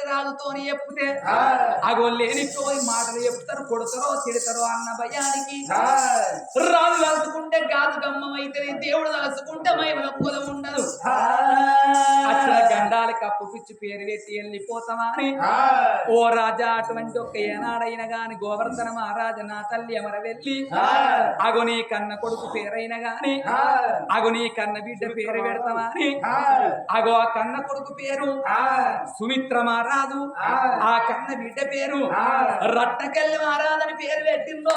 రాజుతోని చెప్తే అగో లేనిపోయి మాటలు చెప్తారు, కొడతారో తిడతారో అన్న భయానికి రాజు తలుచుకుంటే గాజు గమ్మం అయితే దేవుడు తలుచుకుంటే మైమల పొలం ఉండదు. అట్లా గండాలి కప్పు పిచ్చి పేరు పెట్టి వెళ్ళిపోతామా అని ఓ రాజా అటువంటి ఒక్క ఏనాడైనా గాని గోవర్ధన మహారాజా నా తల్లి అమర వెళ్ళి అగో నీ కన్న కొడుకు పేరైనా గాని అగో నీ కన్న బిడ్డ పేరు పెడతామా అని అగో ఆ కన్న కొడుకు పేరు సుమిత్ర మహారాజు, ఆ కన్న బిడ్డ పేరు రట్టకెళ్ళి మహారాజు అని పేరు పెట్టిందో.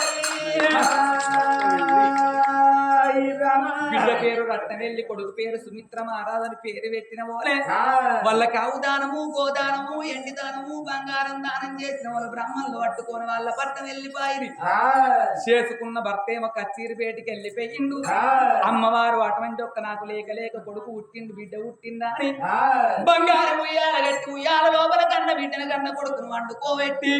బిడ్డ పేరు రట్టనెల్లి, కొడుకు పేరు సుమిత్ర మహారాజు అని పేరు పెట్టిన పోలే వాళ్ళకి ఆవుదానము, గోదానము, ఎండి దానము, బంగారం దానం చేసిన వాళ్ళు బ్రాహ్మణులు పట్టుకొని వాళ్ళ పట్టం వెళ్ళిపోయి చేసుకున్న భర్త ఏమో కచ్చీరిపేటకి వెళ్ళిపోయిండు. అమ్మవారు అటువంటి ఒక్క నాకు లేక లేక కొడుకు పుట్టిండు, బిడ్డ పుట్టిందా అని బంగారం ఉయ్యాల గట్టి ఉయ్యాల లోపల కన్న బిడ్డను కన్న కొడుకును వండుకోబెట్టి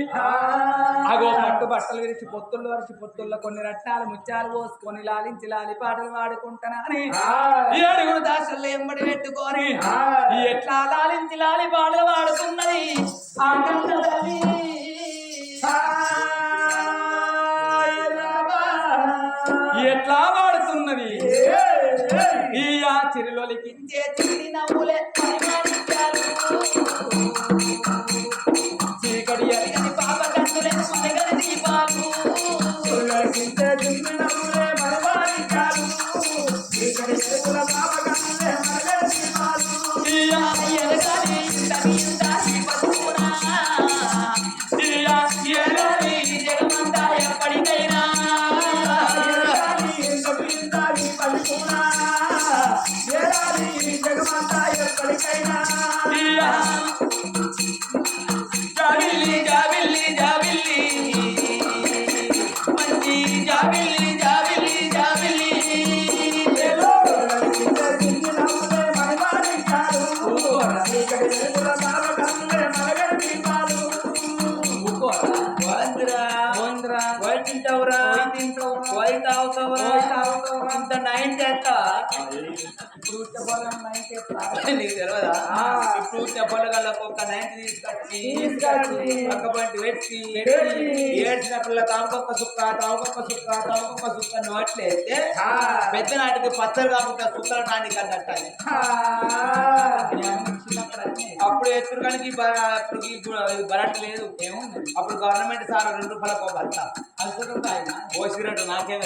అగో పట్టు బట్టలు విరిచి పొత్తుల్లో వరిచి పొత్తుల్లో కొన్ని రత్నాలు ముత్యాలు పోసుకొని లాలించి లాలి పాటలు పాడుకుంటానా అని ఏడుగురు దాసుల్లో ఎంబడి పెట్టుకొని ఎట్లా లాలించి లాలి పాటలు పాడుతున్నది ఆ కన్నది. ఎట్లా పాడుతున్నది ఈ ఆ చిరులోలికించే చిరి నవ్వులే చీకటి అడిగని పాప కన్నులే మనగని దీపాలు జగమంతా ఎప్పటికైనా జాబిల్లి జాబిల్లి జాబిల్లి మంచి జాబిల్లి జాబిల్లి జాబిల్లి ఇంత నైన్ చేస్తా ఇప్పుడు నీకు తెలియదా? ఇప్పుడు చెప్పలగలకు ఒక 90 తీసుకొచ్చి పక్కబంటి పెట్టి ఏడ్చినప్పుడు తాముకొక్క సుక్క తాముకొక్క సుక్క తాముకొక్క సుక్క నోట్లేస్తే పెద్ద నాటికి పచ్చలు కాకుండా సుక్కలు టానికి అన్నట్టాలి. అప్పుడు ఎత్తురుగానికి బరట్ లేదు, అప్పుడు గవర్నమెంట్ సార్ 2 రూపాయలకు భర్త పోసినట్టు నాకే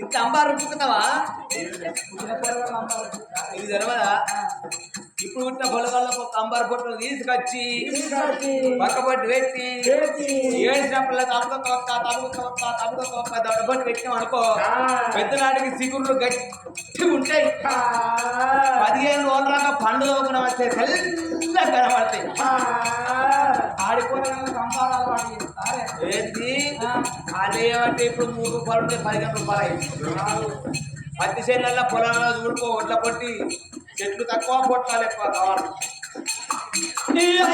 ఇంత అంబారు పుట్టుతావా? ఇది తెలవదా? ఇప్పుడు పుట్టిన పొలగాళ్ళకు ఒక అంబారు పొట్టును తీసుకొచ్చి పక్కబొట్టు పెట్టి ఏడ్చినప్పుడు తప్పుకొక్క దొడ్డబొట్టు పెట్టినాం అనుకో, పెద్ద నాటికి సిగుర్లు గట్టి ఉంటాయి. 15 రోజుల దాకా పండుగ కూడా వస్తే తెల్ల కనబడతాయి. ఆడిపోయిన సంపాదాలు ఏంటి అదేమంటే ఇప్పుడు 3 రూపాయలు ఉంటే 15 రూపాయలు అయింది. పత్తి చేనులలో పొలంలో చూడుకో ఒట్ల కొట్టి చెట్లు తక్కువ పొట్టాలు ఎక్కువ కావాలి. అయ్యో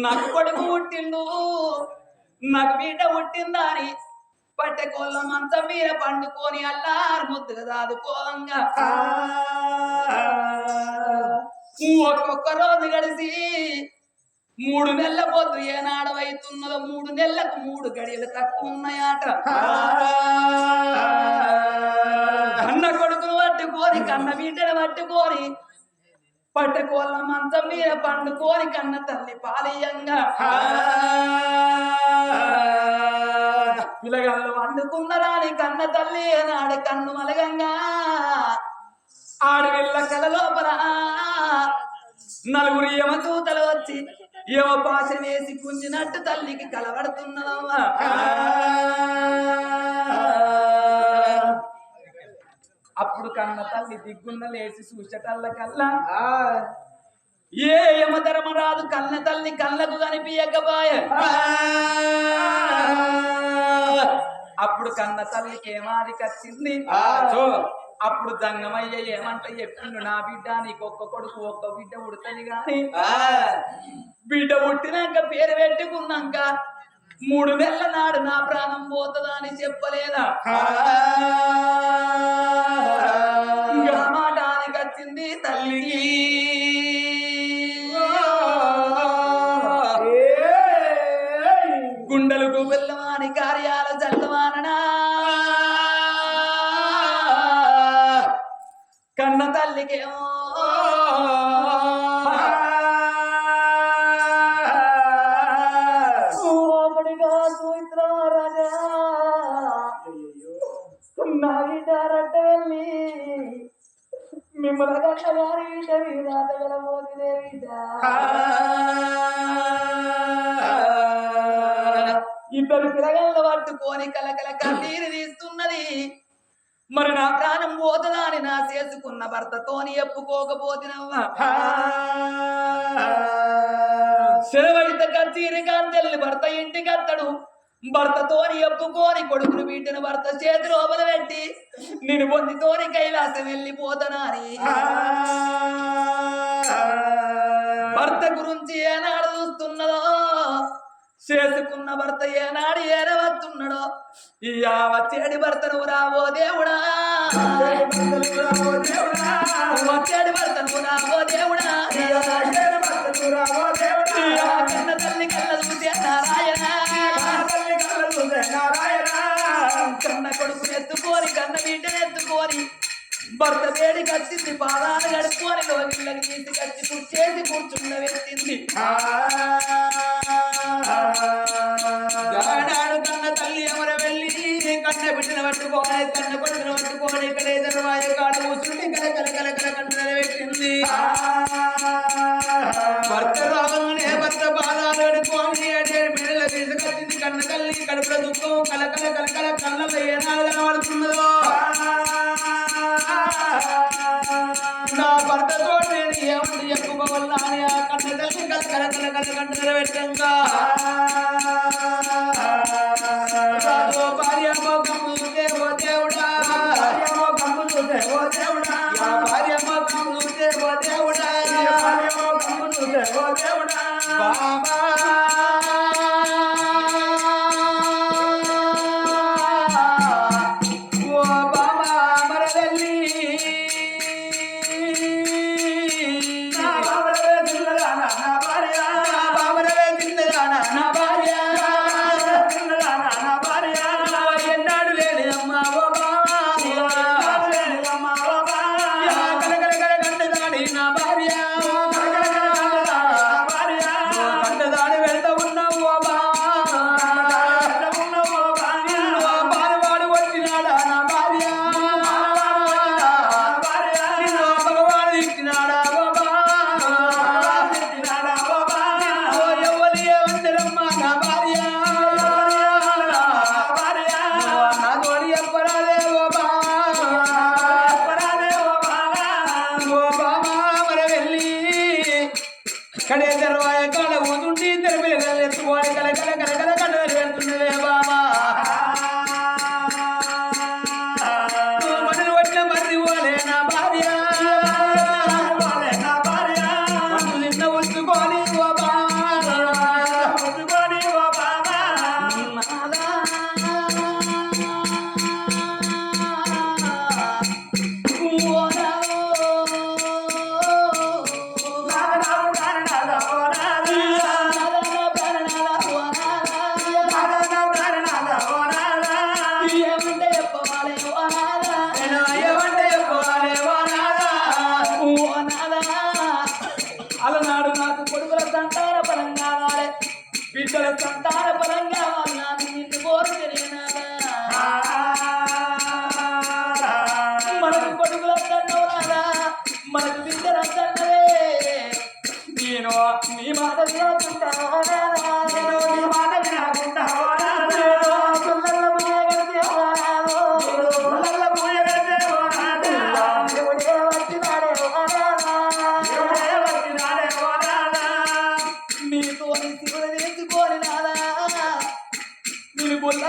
నాకు కొడుకు పుట్టిండు నాకు బిడ్డ పుట్టిందా అని పట్టెకోళ్ళ మంచం మీద పండుకొని అల్లారు ముద్దుగా దాదుకోవంగా ఒక్కొక్క రోజు గడిసి 3 నెలల పొద్దు ఏనాడవైతున్నదో 3 నెలలకు 3 గడియలు తక్కువ ఉన్నాయట కన్న కొడుకును పట్టుకొని కన్న బిడ్డను పట్టుకొని పట్టకోళ్ళ మంచం మీద పండుకొని కన్న తల్లి పాలయ్యంగా పిల్లగాళ్ళు వండుకున్నరాని కన్న తల్లి నాడు కన్ను మలగంగా ఆడవిళ్ళ కల లోపల 4 యమదూతలు వచ్చి యమ పాశ వేసి గుంజినట్టు తల్లికి కలబడుతున్నదమ్మా అప్పుడు కన్న తల్లి దిగ్గున్న లేచి చూచటల్ల కల్లా ఏ యమధర్మరాజు కన్న తల్లి కళ్ళకు కనిపించకపాయ అప్పుడు కన్న తల్లికి ఏమాది కచ్చింది అప్పుడు జంగమయ్య ఏమంట చెప్పిండు నా బిడ్డ నీకు ఒక్క కొడుకు ఒక్క బిడ్డ పుడతని గాని బిడ్డ పుట్టినాక పేరు పెట్టుకున్నాక 3 నెలల నాడు నా ప్రాణం పోతుందా అని చెప్పలేదా మాటానికి వచ్చింది తల్లి గుండెలకు బెల్లమాని కార్యాల జల్లమాననా కన్న తల్లికేమో నా బిడ్డ రట్ట వెళ్ళి మిమ్మల్ని కన్న వారి బిడ్డ వీరాటగల పోతే బిడ్డ ఇద్దరు పిల్లగాళ్ళ పట్టుకొని కలకల కన్నీరు తీస్తున్నది మరి నా ప్రాణం పోతుందా అని నా చేసుకున్న భర్తతోని ఎప్పుకోకపోతినవ్వా సెలవైతే కచ్చీరి కాంచెల్లి భర్త ఇంటికి అత్తడు భర్తతోని ఎప్పుకోని కొడుకును బిడ్డను భర్త చేతి లోపల పెట్టి నేను పొందితోని కైలాసం వెళ్ళిపోతానా అని భర్త గురించి ఏనాడు చూస్తున్నదో చేసుకున్న భర్త ఏనాడు ఏరవస్తున్నాడో ఇయా వచ్చేడి భర్తను రావో దేవుడా వచ్చేడి భర్తను రావో దేవుడా కన్న తల్లి కళ్ళ చూసే నారాయణ కన్న కొడుకు ఎత్తుకోని కన్న బిడ్డను ఎత్తుకోని భర్త వేడి కచ్చింది పాదాలు గడుపుకొని లోగిళ్ళకి తీసుకొచ్చి కూర్చేసి కూర్చున్న పెట్టింది నాడు కన్న తల్లి ఎవరు వెళ్ళి కన్న బిడ్డను పట్టుకోని కన్న కొడుకును పట్టుకోని ఇక్కడ ఎదురువాయ కాడు కూర్చుంటే కల కల కల కల కన్ను పెట్టింది భర్త రాగానే భర్త పాదాలు గడుపుకొని మెడలో తీసుకొచ్చింది కన్న తల్లి కడుపుల దుఃఖం కలకల కలకల కళ్ళలో ఏనాడు కనబడుతున్నదో నా భర్తతో నేను ఏమంటే చెప్పుకోవాలా అని ఆ కన్న తల్లి కలకల కలకల కన్ను పెట్టంగా భార్య మోకము చూసే ఓ దేవుడా భార్య మోకము చూసే ఓ దేవుడా బాబా ఓ బాబా మరదల్లి బాబరవే చిన్నదానా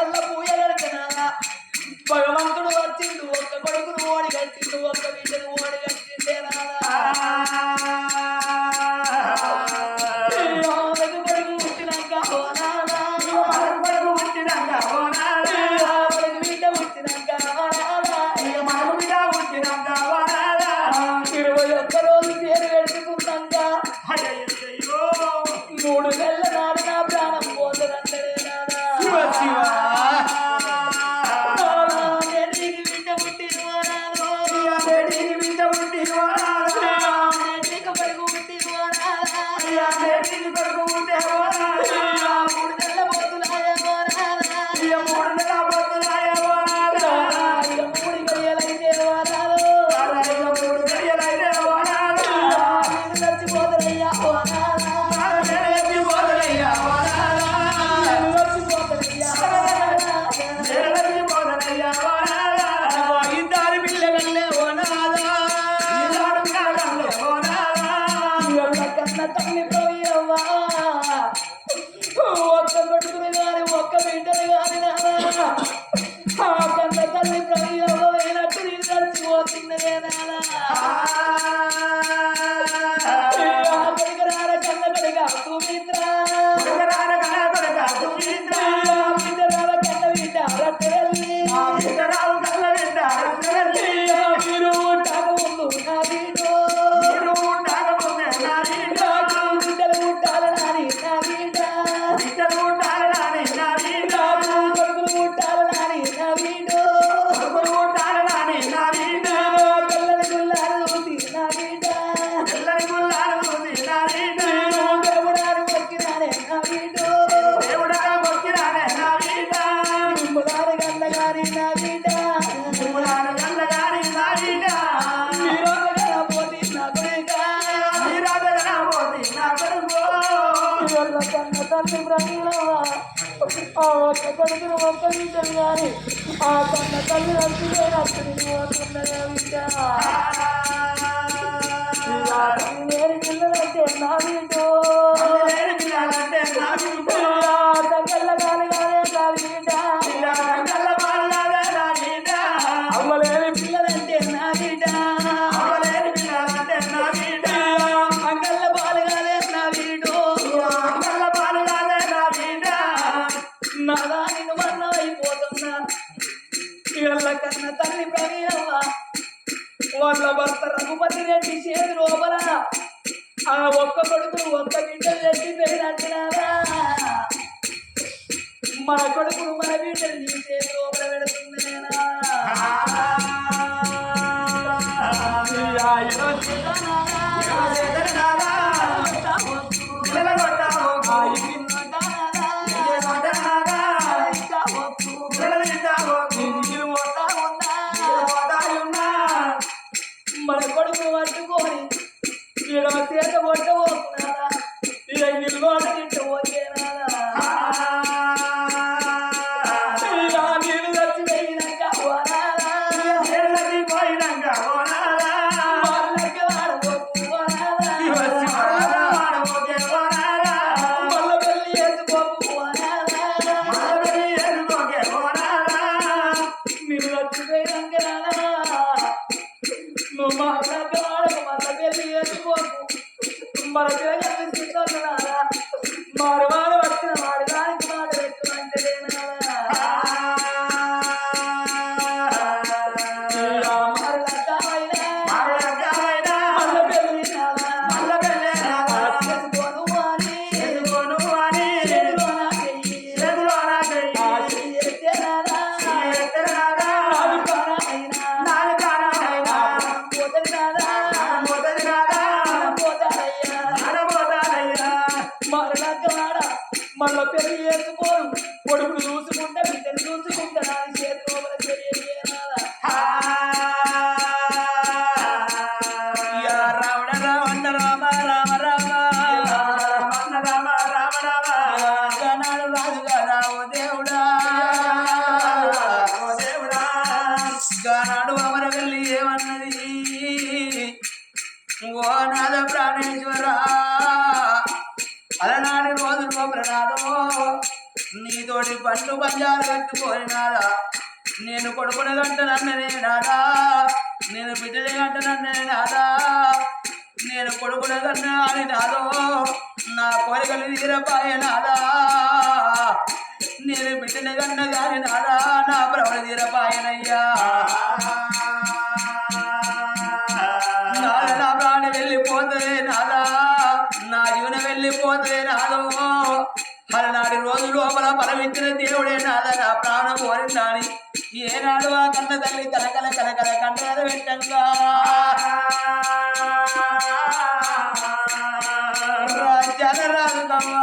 కళ్ళ పూయగలిగినా భగవంతుడు వచ్చిండు ఒక్క కొడుకును ఓడి కట్టిండు ఒక్క బిడ్డను ఓడి కట్టిండే కొడుకు పుట్టినాక బిడ్డ పుట్టినాక 21 రోజు పేరు పెట్టుకున్నాక 3 నెలల నాడు నా ప్రాణం పోతుందంటే ఒక్క కొడుకుని గాని ఒక్క బిడ్డలు గాని ఆ కన్న తల్లి ప్రయోగమైనట్టు నేను చచ్చిపోతున్నదే నాగడిగరార కన్న గడిగా సుమిత్ర బిడ్డరాల కన్న బిడ్డ రట్టెల్లి మీరు ఉంటాక ముందు నా బిడ్డో బిడ్డలు ఉంటాలని నా బిడ్డ కొడుకులు ఉంటాలని నా బిడ్డ తెల్లని గుల్లాలు చూసి నా బిడ్డ దేవుడారు మొక్కినానే నా బిడ్డ నిమ్ములారు గల్లగాని నా బిడ్డ పోతి నా కొడుక కన్న తల్లి బ్రహ్మా ఆ ఒక్క కొడుకును ఒక్క బిడ్డలు కానీ ఆ కన్న తల్లి నచ్చుదే నచ్చుతున్నదా బిడ్డ నేను పిల్లలంటే నా బిడ్డ తగ్గల్ల గాలి గానే నా బిడ్డ అమ్మలేని పిల్లలంటే నా బిడ్డ అంగల్ల బాలుగానే నా బిడ్డ నాదా నిన్ను మరణమైపోతున్నా ఇళ్ళ కన్న తల్లి ప్రవీణమ్మ వాళ్ళ భర్త రఘుపతి రెడ్డి చేతి లోపల ఆ ఒక్క కొడుకును ఒక్క బిడ్డలు రెడ్డి పెరిగినట్టున్నారా మన కొడుకును మన బిడ్డలు నీ చేతి లోపల పెడుతుందేనా మన కొడుకు పట్టుకొని ఈడమ చేత కొట్టబోతున్నారా ఇక నిల్గోట తింటే పోయేనారా నీళ్ళు వచ్చి పోయినాక మళ్ళీ పెళ్లి చేసుకోకు నీళ్ళు వచ్చి పోయినాక నువ్వు మాట్లాడక మళ్ళీ పెళ్లి చేసుకోకు మన పిల్లగాన్ని తీసుకున్నారా మరవాడు వచ్చిన వాడి దానికి మాట పెట్టమంటే మళ్ళీ పెళ్లి చేసుకోరు కొడుకును చూసుకుంటే బిడ్డను చూసుకుంటా చేతి లోపల తెలియజేయాలా రావణ రావణ రామ రామ రామ రామ రామ రామ గనాడు రాజుగా రావు దేవుడా గనాడు అమర వెళ్ళి ఏమన్నది ఓ నాద ప్రాణేశ్వరా అలనాటి రోజు లోపల నాదో నీతోటి పండు కళ్ళు పంజాలు పెట్టుకొని నాదా నేను కొడుకుని గంటనన్ననే నాదా నేను బిడ్డని గంటనన్ననే నాదా నేను కొడుకుని కన్నా అని నాదో నా కోరికలు తీరపాయ నాదా నేను బిడ్డని కన్న గాని నాదా నా భ్రమణ తీరపాయనయ్యా నాద నా ప్రాణం వెళ్ళిపోతే నాదా నా జీవన వెళ్ళిపోతే నాదో అలనాటి రోజు లోపల పరమించిన దేవుడే నాద నా ప్రాణం కోరిందాని ఏనాడు ఆ కన్న తల్లి కలకల కలకల కంటద పెట్టంగా రాజుకమ్మా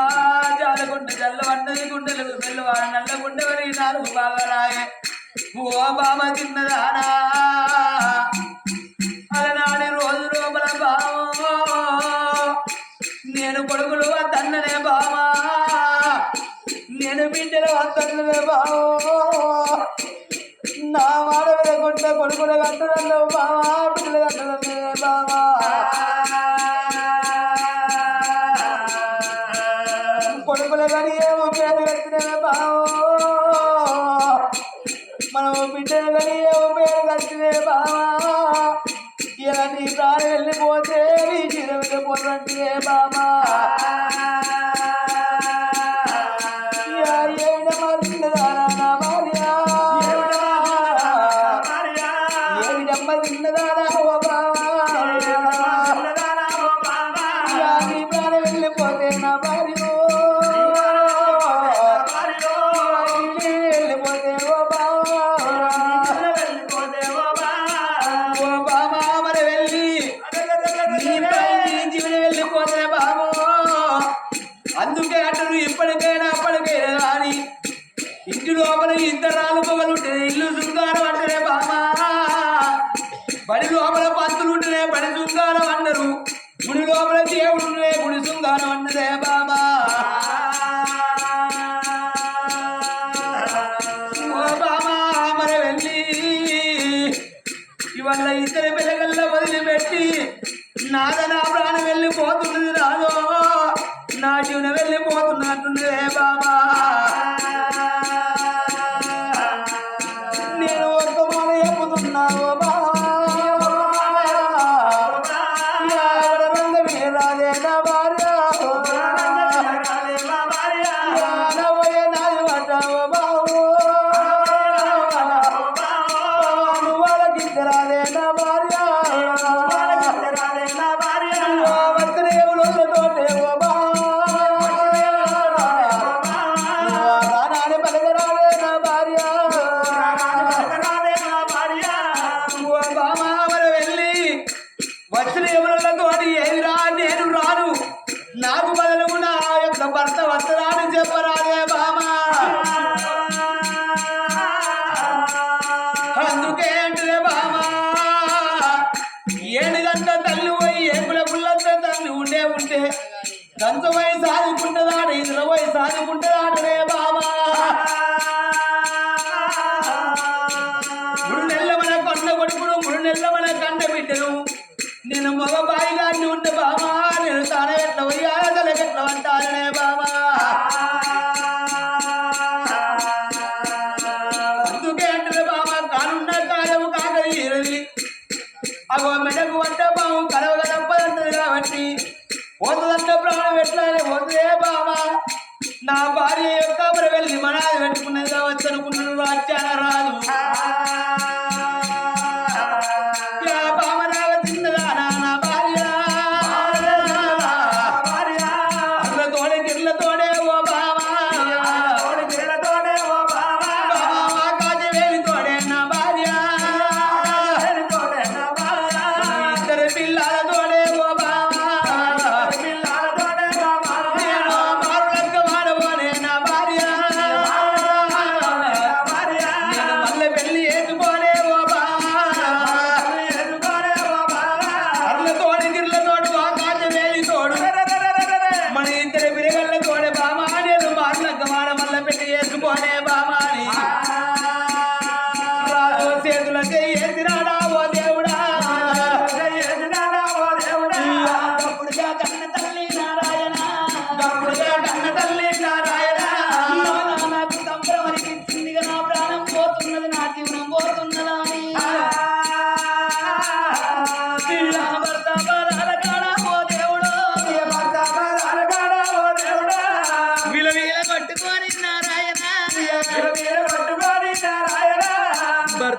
జాలగుండ జల్లవన్నది గుండెలకు వెళ్ళవాడు నల్ల గుండెవరి నాలుగు బాగరాయే ఓ బామ తిన్నదానా అలనాడి రోజు లోపల బామో నేను కొడుకులు తన్ననే బామా నేను బిడ్డలు తన్ననే బామో నా మాట వినకుండా కొడుకులు కట్టడన్నావు బామా బిడ్డలు కట్టడనే బామా కొడుకులు కానీ ఏమో పేరు కట్టినవే బామో మనము బిడ్డలు కానీ ఏమో పేరు కట్టినే బామా ఇలా నీ ప్రాణం వెళ్ళిపోతే నీ జీవితం వెళ్ళిపోతుంటే బామా అందుకే అంటారు ఇప్పటికైనా అప్పటికైనా కానీ ఇంటి లోపల ఇద్దరాలు పొగలుంటే ఇల్లు శృంగారం అంటారే బామా బడి లోపల పంతులు ఉంటేనే బడి శృంగారం అంటారు గుడి లోపల దేవుడు ఉంటే గుడి శృంగారం అంటారే బామా ఓ బామా మరి వెళ్ళి ఇవాళ ఇద్దరి పిల్లగల్లో వదిలిపెట్టి నాద నా ప్రాణం వెళ్ళిపోతున్నది రాదో నా జీవనం వెళ్ళిపోతున్నట్టుండే బాబా నేను ఒక్క మాట చెప్పుతున్నావు రాదే నా భార్య నాది పడ్డావు బాబు వాళ్ళకి రాదే నా భార్య వచ్చిన ఎవరితో ఏది రా నేను రాను నాకు బదులు నా యొక్క భర్త వస్త్రాన్ని చెప్పరాదే బామా అందుకే అంటే బామా ఏడుగంట తల్లి పోయి ఏకుల పుల్లంత తల్లి ఉంటే కంచమై సాదుకుంటుందాడు ఇదిలో పోయి సాదుకుంటుందాడనే బామా మూడు నెలల మన కొండ కొడుకును 3 నెలల మన కండ బిడ్డను నేను మగ బాయిగాన్ని ఉంటే బామా నేను తానే ఎట్లా పోయాల తలకెట్లా అంటానే బామా అందుకే అంటే బామా కానున్న కాలము కాక ఈరవి అగో మెడకు వంట బాము కలవగా తప్పదంటది కాబట్టి పోతుందంటే ప్రాణం ఎట్లానే పోతుందే బామా నా భార్య యొక్క వెళ్ళి మనాది పెట్టుకున్నది కావచ్చు అనుకున్నాను రాజ్యాల రాదు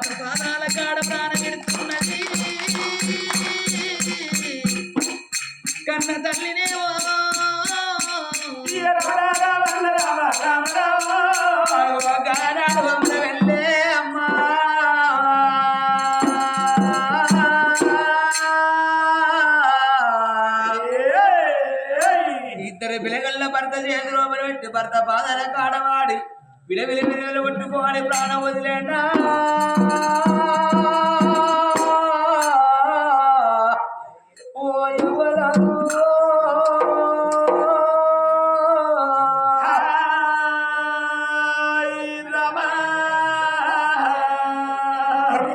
భర్త పాదాల కాడ ప్రాణమిడుతున్నది కన్న తల్లినేవో వెళ్ళే అమ్మా ఇద్దరు పిలగల్ల భర్త చేతిలో పెట్టి భర్త బాధల కాడవాడి విలవిల కొట్టుకోని ప్రాణం వదిలేనా ఓ ఎవరు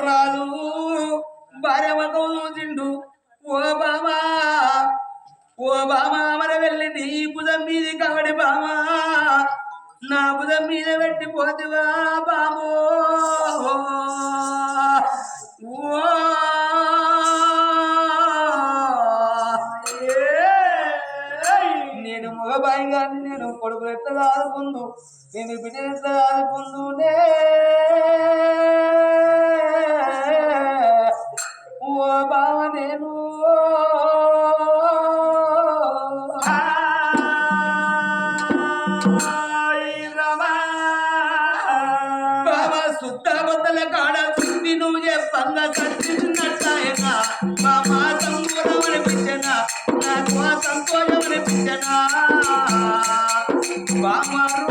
రాజు భార్య మగం తిండు ఓ బామా మన వెళ్ళి నీ భుజం మీది కవడి బామా నా భుజం మీద పెట్టి పోతివా బామో నేను మగబాయి గాని నేను కొడుకులు ఎట్లా ఆదుకుందు నేను బిడ్డ ఎట్లా ఆదుకుందునే ఓ బావ నేను బాబా సుత్త బొత్తల కాడ సుత్తి నువ్వు చెప్పంగా సత్తినట్టాయనా బాబా సంపూర్ణం అనిపించనా నాకు ఆ సంతోషం అనిపించనా బామారు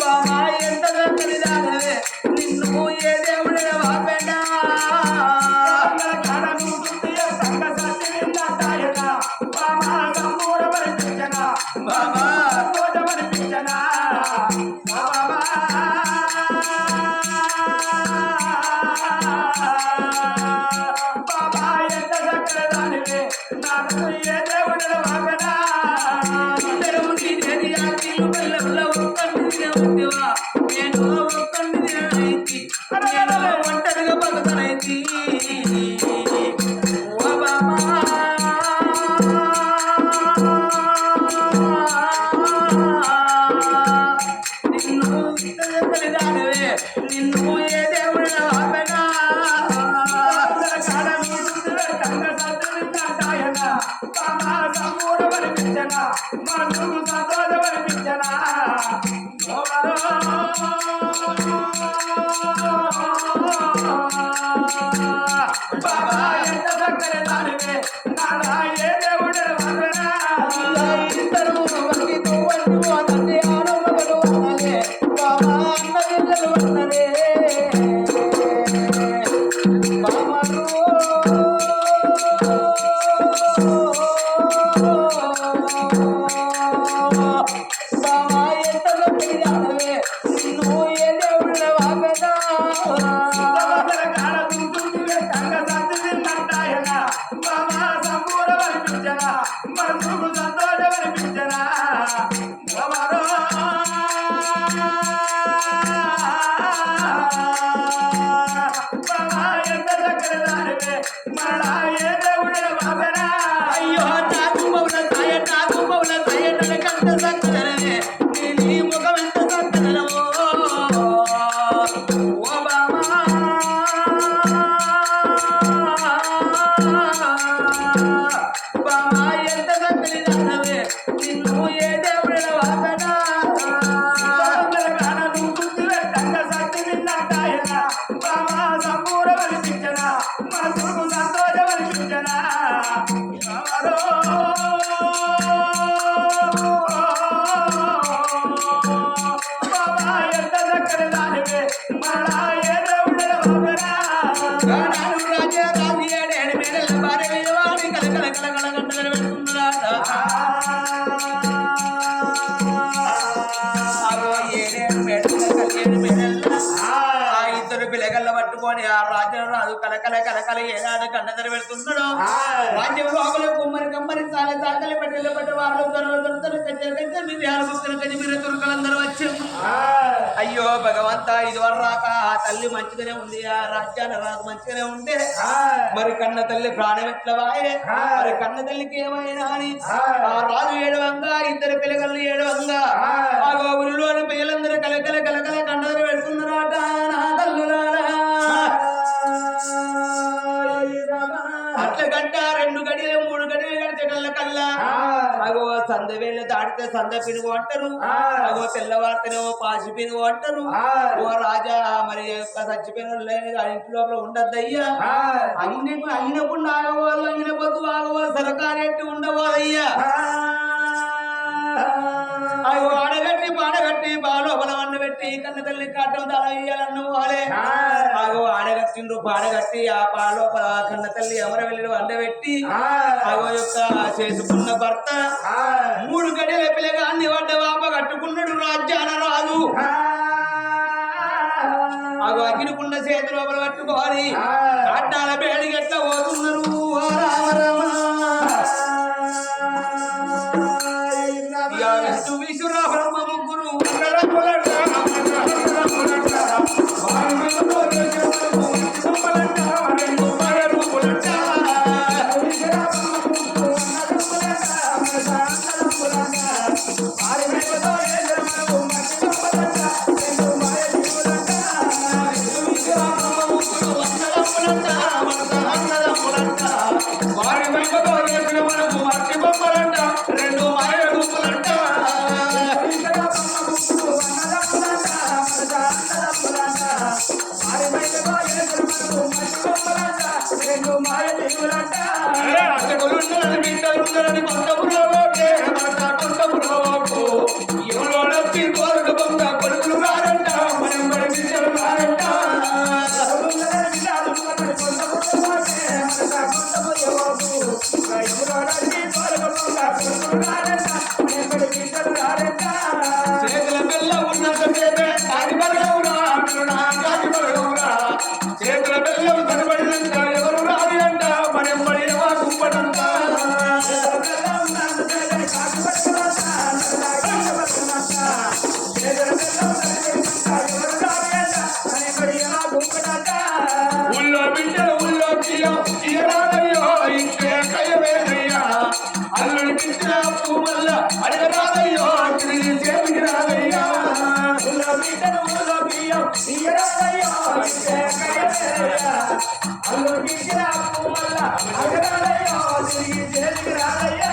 బామా ఎంత దగ్గర దానవే నిన్ను ఏ దేవుడే వాపెడా బాబా నేను ఒంటరిగా బతకనైతి ఓ బాబా నిన్ను దానవే నిన్ను ఏ దేవుడు ఆపెనా బాబా ఎంత చక్కని దానివే నాడా ఏ దేవుడే వాపెనా ఇద్దరు వంగితో వండు అన్నది ఆడమగలు అన్నలే బాబా అన్న పిల్లలు అన్నలే బామరు బాబా ఎంత చక్కని దానవే నిన్ను ఏ దేవుడే వాపెనా అయ్యో నాకు మౌన సాయ నాకు మౌన సాయ నడకంత సక్కదనమే నీ ముఖం ఎంత సక్కదనమో ఓ బామా బామా ఎంత చక్కని దానవే నిన్ను ఏ దేవుడే వాపెనా రాజా రాజు ఏడేడు మేడల భార్య విలువాడి కలకల కలకల గంటలు పెడుతున్నాడా ఏడేడు మేడల కలిగేడు మేడల ఆ ఇద్దరు పిల్లగల్ల పట్టుకొని ఆ రాజు రాజు రాజు కలకల కలకల ఏనాడు కన్నదర పెడుతున్నాడు రాజ్యం లోపల కుమ్మరి కమ్మరి సాలే సాకలి పట్టెల పట్ట వాళ్ళు దొరలు కచ్చలు కచ్చలు మిర్యాలు బుక్కలు కచ్చి మీరు తురుకలందరూ వచ్చారు అయ్యో భగవంతా ఇదివరకు రాక ఆ తల్లి మంచిగానే ఉంది ఆ రాజ్యాల రాజు మంచిగానే ఉండే మరి కన్న తల్లి ప్రాణం ఎట్లా వాయే మరి కన్న తల్లికి ఏమైనా అని ఆ రాజు ఏడవంగా ఇద్దరు పిల్లగల్లు ఏడవంగా ఆ గోగురులోని పిల్లలందరూ కలకల కలకల కన్నదర పెడుతున్నారట నా తల్లులారా అట్ల గంట 2 గడియలు 3 గడియలు గడిచేటల్ల కల్లా అగో సంద వేళ్ళ దాటితే సంద పినుగు అంటారు అగో తెల్లవారితేనేమో పాసి పినుగు అంటారు ఓ రాజా మరి చచ్చిపోయిన ఇంటి లోపల ఉండద్దయ్యా అయినప్పుడు ఆగవాళ్ళు అయిన పొద్దు ఆగవాళ్ళు సరకారెట్టి ఉండవాలయ్యా అవి ఆడగట్టి పాడగట్టి బాలోపల అన్న పెట్టి కన్న తల్లి కాటం దాన ఇయ్యాలన్న వాళ్ళే అగో ఆడగట్టిండ్రు పాడగట్టి ఆ పాలోపల కన్న తల్లి అమర వెళ్ళి వండబెట్టి అగో యొక్క చేసుకున్న భర్త 3 గడియల పిల్లగా అన్ని వడ్డ వాప కట్టుకున్నాడు రాజ్యాన రాజు అగో అగ్గినుకున్న చేతి లోపల పట్టుకోవాలి అడ్డాల బేడి గట్ల పోతున్నారు విశ్వరా బ్రహ్మ ముగ్గురు చేతుల బెల్లం కనబడినంత ఎవరు రాదు అంట మనం పడిన కుంపడంతా ఊళ్ళో బిడ్డలు ఊళ్ళో తీయరాదయ్యో ఇంకే కయ్యవేనయ్యా అల్లుడి పిచ్చిన అప్పు వల్ల అడగరాదయ్యో తిరిగి చేతికి రాదయ్యా ఊళ్ళో బిడ్డలు ఊళ్ళో తీయరాదయ్యో ఇంకే కయ్యవేనయ్యా అల్లుడి పిచ్చిన అప్పు వల్ల అడగరాదయ్యో తిరిగి చేతికి రాదయ్యా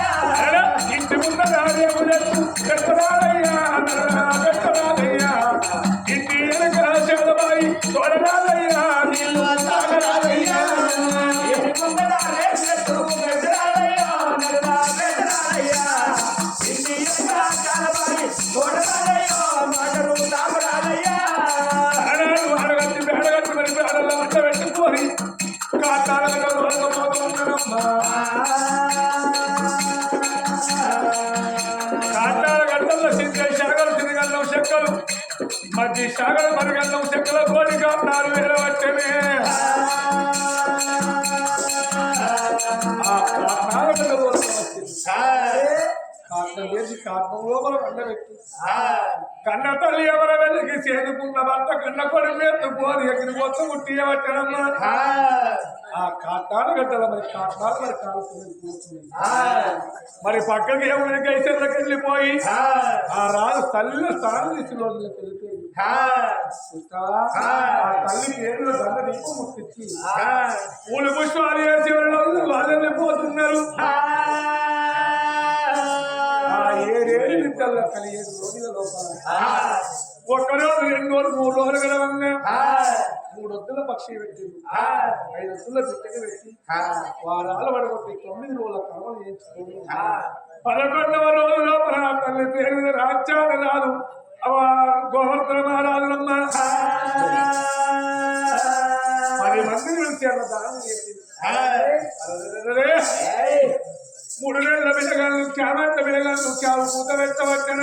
ఇంటి ముందు రాదేవులకు కట్టరాదయ్యా కట్టరాదయ్యా ఇంటి వెనక శివబాయి తోడరాదయ్యా నీళ్ళు తాగరాదయ్యా ఇంటి ముందు రాదేవులకు కట్టరాదయ్యా కట్టరాదయ్యా ఇంటి వెనక శివబాయి తోడరాదయ్యా మాటలు తాగరాదయ్యా అడగట్టి బేడగట్టి మరి బేడలో వంట పెట్టుకొని కాటాలలో రోగపోతున్నామ్మా కాటాల గడ్డల్లో సింగే శరగలు తిరగల్లం చెక్కలు మధ్య శాగలు మరగల్లం చెక్కల కోడి కాటాలు వేరవచ్చనే కాటం వేసి కాటం లోపల వండబెట్టి కన్న తల్లి ఎవర వెళ్ళకి చేదుకున్న భర్త కన్న కొడుకు ఎత్తుకోని ఎక్కడి మొత్తం ముట్టియవచ్చనమ్మా ఆ కాటాలు గడ్డల మరి కాటాలు మరి కాలుతుంది మరి పక్కకి ఎవరి గైసెళ్ళకి వెళ్ళిపోయి ఆ రాజు తల్లి స్థానం తీసి రోజులకు వెళ్ళిపోయింది ఆ తల్లి పేరులో దండ దీపం ముట్టించి పూలు పుష్పాలు వేసి వాళ్ళు వెళ్ళిపోతున్నారు ఏడేళ్ళు విద్యల్లో కలిగేది రోజుల లోపల ఒక్కరోజు 2 రోజులు 3 రోజులు గడవంగా 3 వద్దుల పక్షి పెట్టింది 5 వద్దుల బిడ్డకి పెట్టి వారాలు పడగొట్టి 9 రోజుల కర్మలు చేయించుకోండి 11వ రోజు లోపల తల్లి పేరు మీద రాజ్యాలు రాదు గోవర్ధన మహారాజులమ్మ 10 మందిని వచ్చారు దానం చేసింది 3 నెలల పిల్లగాళ్ళు క్యామెంత పిల్లగాళ్ళు క్యాలు మూత పెట్టవచ్చన